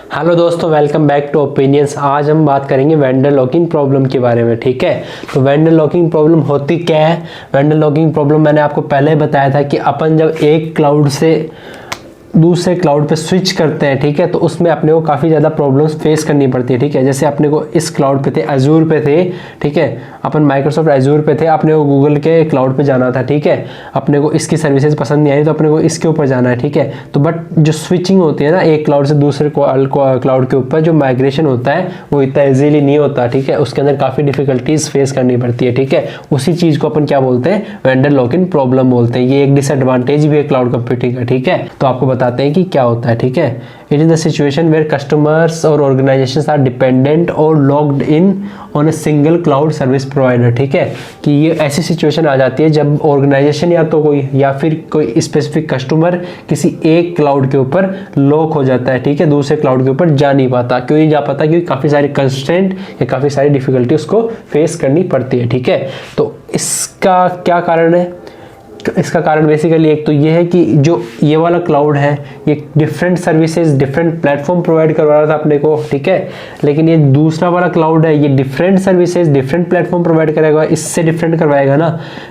Hello दोस्तों, welcome back to opinions. आज हम बात करेंगे वेंडर लॉकिंग प्रॉब्लम के बारे में। ठीक है, तो वेंडर लॉकिंग प्रॉब्लम होती क्या है? वेंडर लॉकिंग प्रॉब्लम मैंने आपको पहले बताया था कि अपन जब एक क्लाउड से दूसरे क्लाउड पे स्विच करते हैं, ठीक है, तो उसमें अपने को काफ़ी ज़्यादा प्रॉब्लम्स फेस करनी पड़ती है। ठीक है, जैसे अपने को इस क्लाउड पे थे, अजूर पे थे, ठीक है, अपन माइक्रोसॉफ्ट अजूर पे थे, अपने को गूगल के क्लाउड पे जाना था। ठीक है, अपने को इसकी सर्विसेज पसंद नहीं आई तो अपने को इसके ऊपर जाना है। ठीक है, तो बट जो स्विचिंग होती है ना एक क्लाउड से दूसरे क्लाउड के ऊपर, जो माइग्रेशन होता है वो इतना ईजीली नहीं होता। ठीक है, उसके अंदर काफ़ी डिफिकल्टीज फेस करनी पड़ती है। ठीक है, उसी चीज़ को अपन क्या बोलते हैं? वेंडर लॉकिंग प्रॉब्लम बोलते हैं। ये एक डिसएडवांटेज भी है क्लाउड कंप्यूटिंग का। ठीक है, तो आपको बताते हैं कि क्या होता है। ठीक है, it is the situation where customers और ऑर्गेनाइजेशंस आर डिपेंडेंट और logged in on a single cloud service provider. ठीक है, कि ये ऐसी सिचुएशन आ जाती है जब ऑर्गेनाइजेशन या तो कोई या फिर कोई स्पेसिफिक कस्टमर किसी एक क्लाउड के ऊपर लॉक हो जाता है। ठीक है, दूसरे क्लाउड के ऊपर जा नहीं पाता। क्यों नहीं जा पाता? क्योंकि काफ़ी सारे कंस्ट्रेंट या काफ़ी सारी डिफिकल्टी उसको फेस करनी पड़ती है। ठीक है, तो इसका क्या कारण है? इसका कारण बेसिकली एक तो ये है कि जो ये वाला क्लाउड है ये different services, different platform provide करवा रहा था अपने को। ठीक है, लेकिन ये दूसरा वाला क्लाउड है ये different services, different platform provide करेगा, इससे डिफरेंट करवाएगा ना,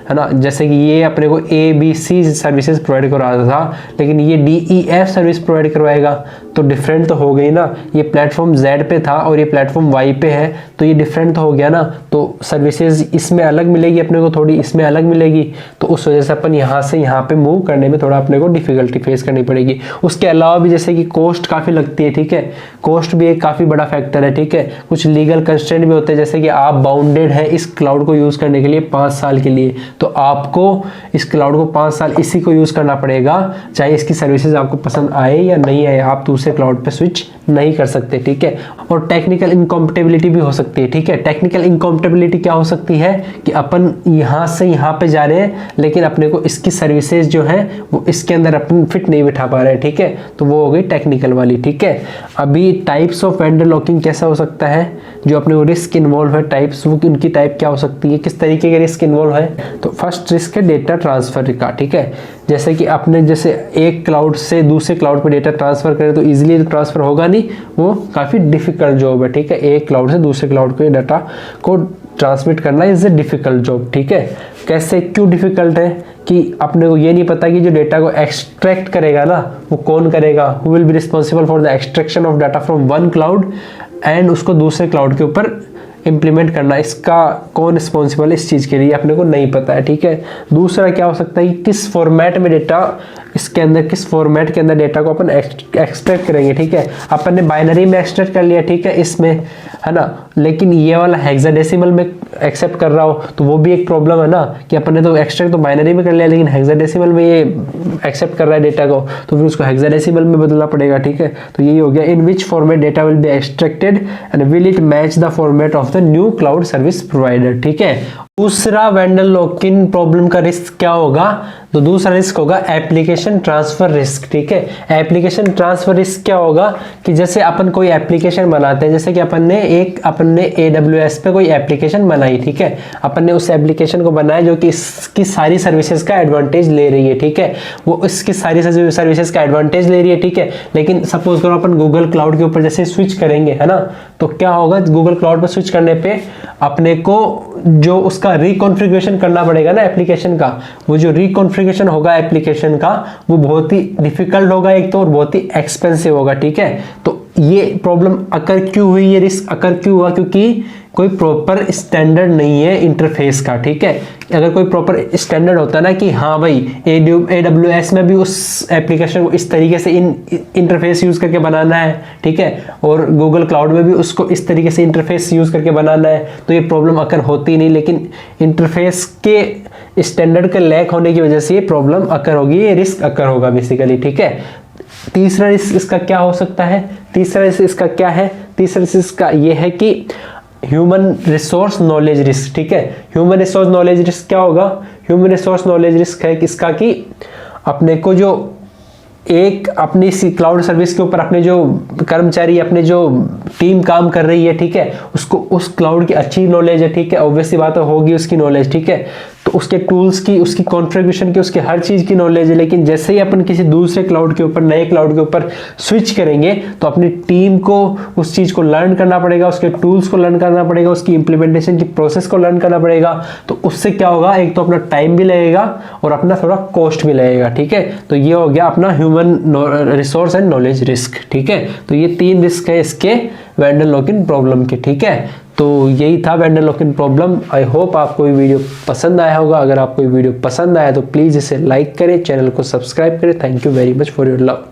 है ना। जैसे कि ये अपने को ABC सर्विसेज प्रोवाइड करवा रहा था, लेकिन ये DEF सर्विस प्रोवाइड करवाएगा, तो डिफरेंट तो हो गई ना। ये प्लेटफॉर्म Z पे था और ये प्लेटफॉर्म Y पे है, तो ये डिफरेंट तो हो गया ना। तो सर्विसेज इसमें अलग मिलेगी अपने को, थोड़ी इसमें अलग मिलेगी, तो उस वजह से अपन यहाँ से यहाँ पे मूव करने में थोड़ा अपने को डिफिकल्टी फेस करनी पड़ेगी। उसके अलावा भी जैसे कि कॉस्ट काफ़ी लगती है। ठीक है, कॉस्ट भी एक काफ़ी बड़ा फैक्टर है। ठीक है, कुछ लीगल कंस्ट्रेंट भी होते हैं, जैसे कि आप बाउंडेड है इस क्लाउड को यूज़ करने के लिए 5 साल के लिए, तो आपको इस क्लाउड को 5 साल इसी को यूज़ करना पड़ेगा, चाहे इसकी सर्विसेज आपको पसंद आए या नहीं आए, आप दूसरे क्लाउड पे स्विच नहीं कर सकते। ठीक है, और टेक्निकल इनकॉम्पेटिबिलिटी भी हो सकती है। ठीक है, टेक्निकल इनकॉम्पेटिबिलिटी क्या हो सकती है कि अपन यहाँ से यहाँ पे जा रहे हैं लेकिन अपने को इसकी सर्विसेज जो है वो इसके अंदर अपन फिट नहीं बिठा पा रहे हैं। ठीक है, तो वो हो गई टेक्निकल वाली। ठीक है, अभी टाइप्स ऑफ वेंडर लॉकिंग कैसा हो सकता है, जो अपने को रिस्क इन्वॉल्व है, टाइप्स, वो उनकी टाइप क्या हो सकती है, किस तरीके के रिस्क इन्वॉल्व है। तो फर्स्ट रिस्क है डेटा ट्रांसफर का। ठीक है, जैसे कि आपने जैसे एक क्लाउड से दूसरे क्लाउड पर डेटा ट्रांसफर करें तो ईजिली ट्रांसफर होगा नहीं, वो काफ़ी डिफिकल्ट जॉब है। ठीक है, एक क्लाउड से दूसरे क्लाउड के डाटा को ट्रांसमिट करना इज ए डिफिकल्ट जॉब। ठीक है, कैसे, क्यों डिफिकल्ट है कि अपने को ये नहीं पता कि जो डेटा को एक्सट्रैक्ट करेगा ना वो कौन करेगा, who will be responsible for the extraction of data from one cloud and उसको दूसरे क्लाउड के ऊपर इम्प्लीमेंट करना, इसका कौन रिस्पॉन्सिबल इस चीज़ के लिए अपने को नहीं पता है। ठीक है, दूसरा क्या हो सकता है कि किस फॉर्मेट में डेटा इसके अंदर, किस फॉर्मेट के अंदर डेटा को अपन एक्सट्रैक्ट करेंगे। ठीक है, अपन ने बाइनरी में एक्सट्रैक्ट कर लिया, ठीक है, इसमें, है ना, लेकिन ये वाला हेक्साडेसिमल में एक्सेप्ट कर रहा हो तो वो भी एक प्रॉब्लम है ना, कि अपन ने तो एक्सट्रैक्ट तो बाइनरी में कर लिया लेकिन हेक्साडेसिमल में ये एक्सेप्ट कर रहा है डेटा को, तो फिर उसको हेक्साडेसिमल में बदलना पड़ेगा। ठीक है, तो यही हो गया, in which format data will be extracted and will it match the format of the new cloud service provider. ठीक है, दूसरा वेंडर लॉकिंग प्रॉब्लम का रिस्क क्या होगा? तो दूसरा रिस्क होगा एप्लीकेशन ट्रांसफर रिस्क। ठीक है, एप्लीकेशन ट्रांसफर रिस्क क्या होगा कि जैसे अपन कोई एप्लीकेशन बनाते हैं, जैसे कि अपन ने AWS पे कोई एप्लीकेशन बनाई। ठीक है, अपन ने उस एप्लीकेशन को बनाया जो कि इसकी सारी सर्विसेज का एडवांटेज ले रही है। ठीक है, वो इसकी सारी सर्विसेज का एडवांटेज ले रही है। ठीक है, लेकिन सपोज करो अपन गूगल क्लाउड के ऊपर जैसे स्विच करेंगे, है ना, तो क्या होगा, गूगल क्लाउड पर स्विच करने पे अपने को जो उसका रिकॉन्फ़िगरेशन करना पड़ेगा ना एप्लीकेशन का, वो जो रिकॉन्फ़िगरेशन होगा एप्लीकेशन का वो बहुत ही डिफिकल्ट होगा एक तो, और बहुत ही एक्सपेंसिव होगा। ठीक है, तो ये प्रॉब्लम अकर क्यों हुई, ये रिस्क अकर क्यों हुआ? क्योंकि कोई प्रॉपर स्टैंडर्ड नहीं है इंटरफेस का। ठीक है, अगर कोई प्रॉपर स्टैंडर्ड होता ना कि हाँ भाई AWS में भी उस एप्लीकेशन को इस तरीके से इंटरफेस यूज़ करके बनाना है, ठीक है, और गूगल क्लाउड में भी उसको इस तरीके से इंटरफेस यूज़ करके बनाना है, तो ये प्रॉब्लम अकर होती नहीं। लेकिन इंटरफेस के स्टैंडर्ड के लैक होने की वजह से ये प्रॉब्लम अकर होगी, ये रिस्क अकर होगा बेसिकली। ठीक है, तीसरा रिस्क इसका क्या हो सकता है? तीसरा रिस्क इसका क्या है? तीसरा रिस्क इसका ये है कि ह्यूमन रिसोर्स नॉलेज रिस्क। ठीक है, ह्यूमन रिसोर्स नॉलेज रिस्क क्या होगा? ह्यूमन रिसोर्स नॉलेज रिस्क है किसका कि अपने को जो एक अपनी क्लाउड सर्विस के ऊपर अपने जो कर्मचारी, अपने जो टीम काम कर रही है, ठीक है, उसको उस क्लाउड की अच्छी नॉलेज है। ठीक है, ऑब्वियसली बात होगी उसकी नॉलेज। ठीक है, तो उसके टूल्स की, उसकी कॉन्फ़िगरेशन की, उसके हर चीज़ की नॉलेज है, लेकिन जैसे ही अपन किसी दूसरे क्लाउड के ऊपर, नए क्लाउड के ऊपर स्विच करेंगे तो अपनी टीम को उस चीज़ को लर्न करना पड़ेगा, उसके टूल्स को लर्न करना पड़ेगा, उसकी इंप्लीमेंटेशन की प्रोसेस को लर्न करना पड़ेगा। तो उससे क्या होगा, एक तो अपना टाइम भी लगेगा और अपना थोड़ा कॉस्ट भी लगेगा, ठीक है। तो ये हो गया अपना human resource and knowledge risk, ठीक है। तो ये 3 रिस्क है इसके वेंडर लॉक इन प्रॉब्लम के, ठीक है। तो यही था vendor lock in problem. I hope आपको ये वीडियो पसंद आया होगा। अगर आपको ये वीडियो पसंद आया तो प्लीज़ इसे लाइक करें, चैनल को सब्सक्राइब करें। Thank you very much for your love.